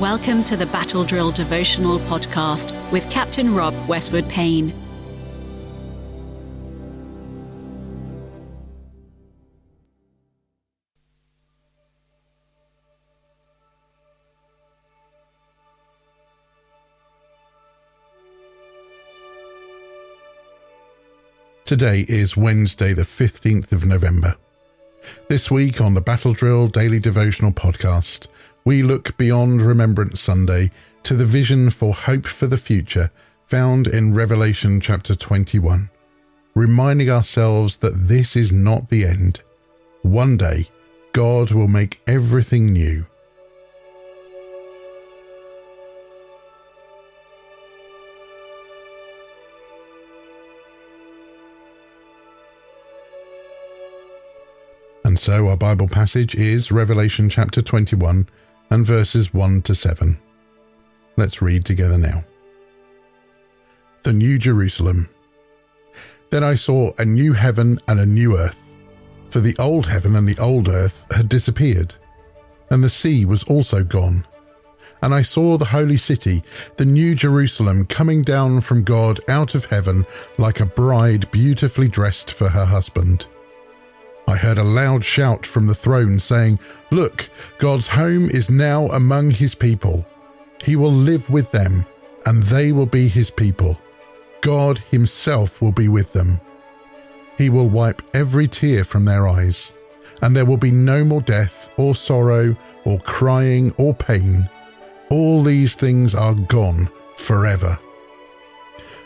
Welcome to the Battle Drill Devotional Podcast with Captain Rob Westwood-Payne. Today is Wednesday, the 15th of November. This week on the Battle Drill Daily Devotional Podcast, we look beyond Remembrance Sunday to the vision for hope for the future found in Revelation chapter 21, reminding ourselves that this is not the end. One day, God will make everything new. And so our Bible passage is Revelation chapter 21 and verses 1 to 7. Let's read together now. The New Jerusalem. Then I saw a new heaven and a new earth, for the old heaven and the old earth had disappeared, and the sea was also gone. And I saw the holy city, the New Jerusalem, coming down from God out of heaven like a bride beautifully dressed for her husband. I heard a loud shout from the throne saying, "Look, God's home is now among his people. He will live with them, and they will be his people. God himself will be with them. He will wipe every tear from their eyes, and there will be no more death or sorrow or crying or pain. All these things are gone forever."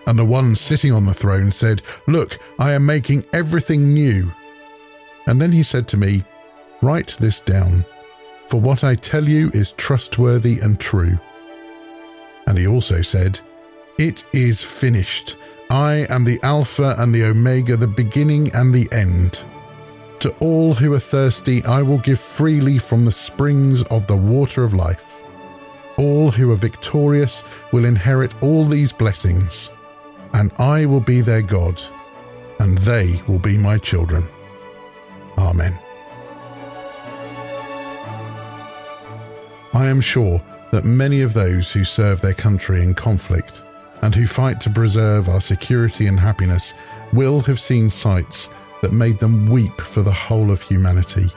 And the one sitting on the throne said, "Look, I am making everything new." And then he said to me, "Write this down, for what I tell you is trustworthy and true." And he also said, "It is finished. I am the Alpha and the Omega, the beginning and the end. To all who are thirsty, I will give freely from the springs of the water of life. All who are victorious will inherit all these blessings, and I will be their God, and they will be my children. Amen." I am sure that many of those who serve their country in conflict and who fight to preserve our security and happiness will have seen sights that made them weep for the whole of humanity.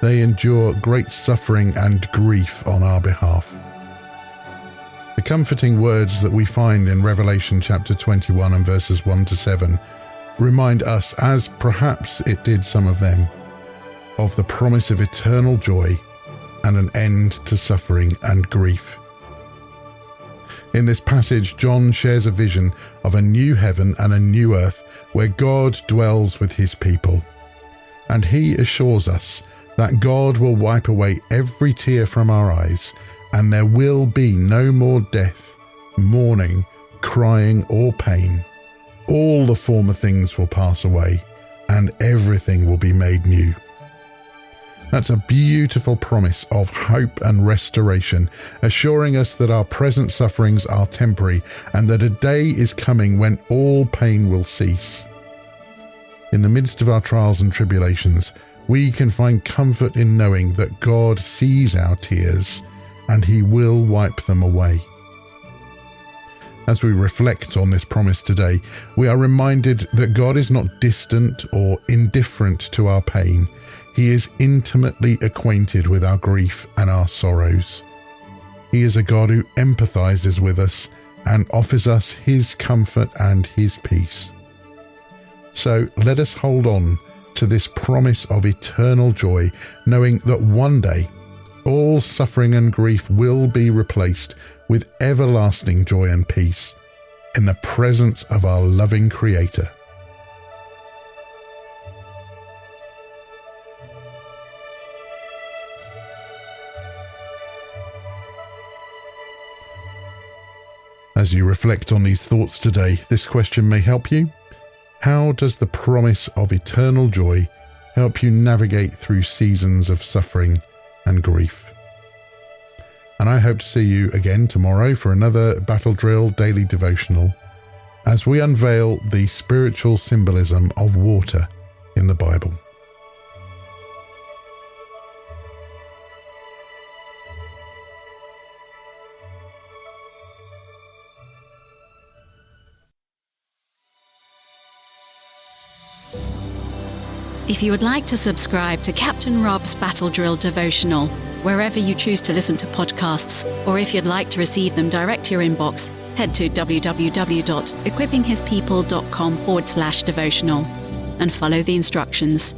They endure great suffering and grief on our behalf. The comforting words that we find in Revelation chapter 21 and verses 1 to 7 remind us, as perhaps it did some of them, of the promise of eternal joy and an end to suffering and grief. In this passage, John shares a vision of a new heaven and a new earth where God dwells with his people. And he assures us that God will wipe away every tear from our eyes, and there will be no more death, mourning, crying, or pain. All the former things will pass away, and everything will be made new. That's a beautiful promise of hope and restoration, assuring us that our present sufferings are temporary and that a day is coming when all pain will cease. In the midst of our trials and tribulations, we can find comfort in knowing that God sees our tears and he will wipe them away. As we reflect on this promise today, we are reminded that God is not distant or indifferent to our pain. He is intimately acquainted with our grief and our sorrows. He is a God who empathizes with us and offers us his comfort and his peace. So let us hold on to this promise of eternal joy, knowing that one day all suffering and grief will be replaced with everlasting joy and peace in the presence of our loving Creator. As you reflect on these thoughts today, this question may help you. How does the promise of eternal joy help you navigate through seasons of suffering and grief? And I hope to see you again tomorrow for another Battle Drill Daily Devotional as we unveil the spiritual symbolism of water in the Bible. If you would like to subscribe to Captain Rob's Battle Drill devotional, wherever you choose to listen to podcasts, or if you'd like to receive them direct to your inbox, head to www.equippinghispeople.com/devotional and follow the instructions.